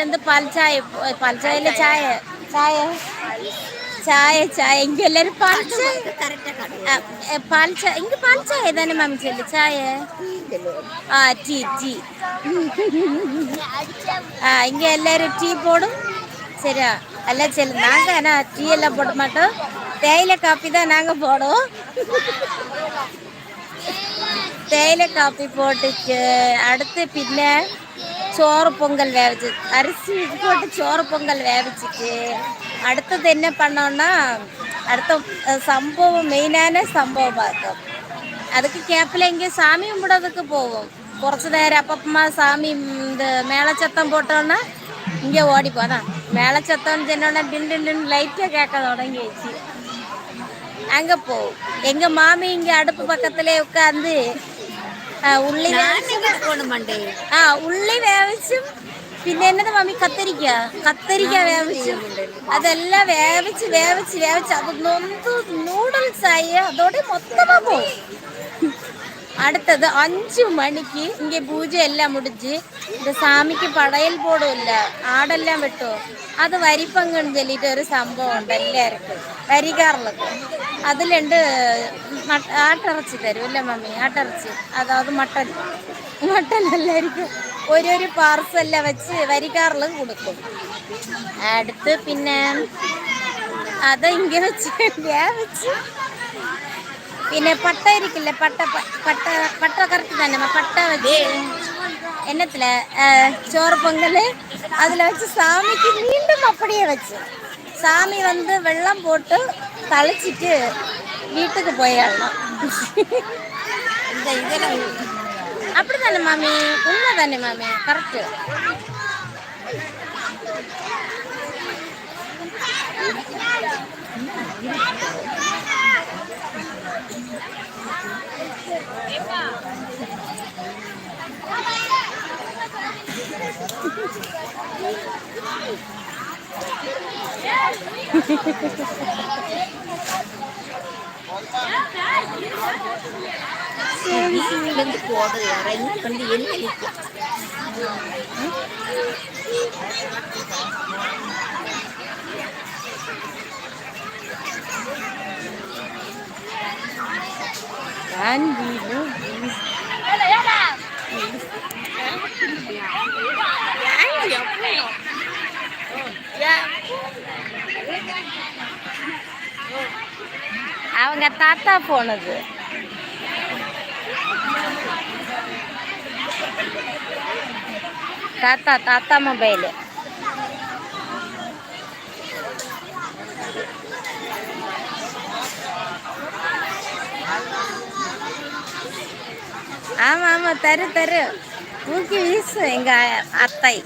வந்து பால் சாய் பால் சாயில சாய சாய சாய சாയ இங்க எல்லாரும் பால் சாய் பால் சாய் இங்க பால் சாയ தானே மாமி சொல்லு சாய டீ டீ இங்க எல்லாரும் டீ போடும் சரியா எல்லாம் சரி நாங்க ஆனா டீ எல்லாம் போட மாட்டோம் தேயிலை காப்பி தான் நாங்க போடுவோம் தேயிலை காப்பி போட்டுச்சு அடுத்து பின்ன சோறு பொங்கல் வேவிச்சு அரிசி இது போட்டு சோறு பொங்கல் வேவிச்சிட்டு அடுத்தது என்ன பண்ணோம்னா அடுத்த சம்பவம் மெயினான சம்பவம் பார்த்தோம் அதுக்கு கேப்பில் இங்கே சாமி கும்பிடறதுக்கு போவோம் കുറച്ച് നേരം அப்பப்பமா சாமி இந்த மேளச்சத்தம் போட்டோன்னா இங்கே ஓடி போதான் மேளச்சத்தம்னு சொன்னோன்னா டின்னு லைட்டாக கேட்க தொடங்கிடுச்சு அங்கே போவோம் எங்கள் மாமி இங்கே அடுப்பு பக்கத்துலேயே உட்காந்து ഉള്ളി ഉള്ളി വേവിച്ചും പിന്നെ എന്നതാ മമ്മി കത്തരിക്ക വേവിച്ചും അതെല്ലാം വേവിച്ച് അത് നൊന്ത് നൂഡിൽസ് ആയി അതോടെ മൊത്തമാ പോകും அடுத்தது 5 மணிக்கு இங்கே பூஜை எல்லாம் முடிஞ்சு இந்த சாமிக்கு படையல் போடும்ல ஆடெல்லாம் வெட்டும் அது வரிப்பங்குன்னு சொல்லிட்டு ஒரு சம்பவம் ഉണ്ട് എല്ലാവർക്കും വരികാറിലൊക്കെ അതിലുണ്ട് ആട്ടിറച്ചി തരും അല്ലേ മമ്മി ആട്ടിറച്ചി അതായത് മട്ടൻ എല്ലാവർക്കും ഒരു പാർസെല്ലാം വെച്ച് വരികാറിലും കൊടുക്കും അടുത്ത് പിന്നെ അത് ഇങ്ങനെ വെച്ച് പിന്നെ പട്ട ഇരിക്കില്ലേ പട്ട കറക്റ്റ് തന്നെ പട്ട വെച്ച് എന്നത്തില് ചോറ് പൊങ്കല് അതിൽ വെച്ച് സാമിക്ക് വീണ്ടും അപ്പടിയെ വെച്ച് சாமி வந்து வெள்ளம் போட்டு தளிச்சிட்டு வீட்டுக்கு போயிடலாம் அப்படி தானே மாமி உண்மை தானே மாமி கரெக்டு அவங்க தாத்தா போனது தாத்தா மொபைல் ஆமா ஆமா தரு தூக்கி வீசு எங்க அத்தை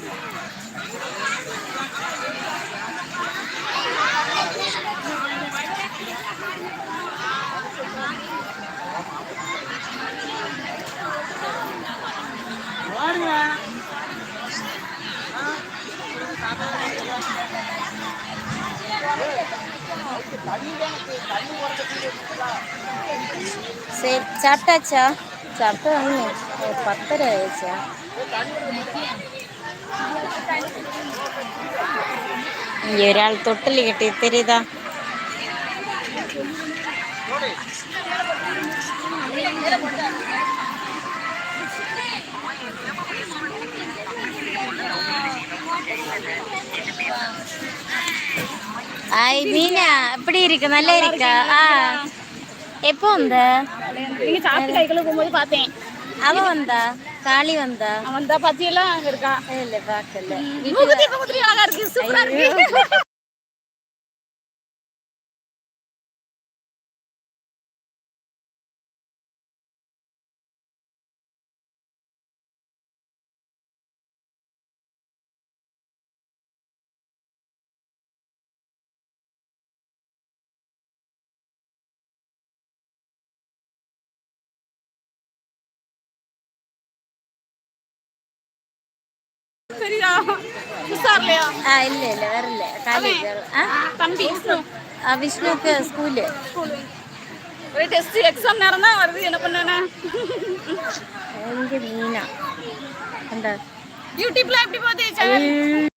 சரி சாப்பிட்டாச்சா சாப்பிட்டு வந்து 10:30 ஆயிடுச்சா இங்கே ஒராள் தொட்டில் கட்டி தெரியுதா மீனா எப்படி இருக்கு நல்லா இருக்கா எப்போ வந்த நீங்க சாப்பிட்டு கைக்குள்ள போகும்போது பார்த்தேன் அவ வந்தா காளி வந்தா பத்தியெல்லாம் அங்க இருக்கா இல்ல பார்க்கல மூக்குத்தி அழகா இருக்கு சூப்பரா இருக்கு சரியா உசார்லையா இல்ல வரல காலேஜ் தம்பி விஷ்ணுக்கு ஸ்கூலு ஒரு டெஸ்ட் எக்ஸாம் நேரம் தான் வருது என்ன பண்ணானே இங்க மீனா அந்த யூடியூப்ல எப்படி போகுது சேனல்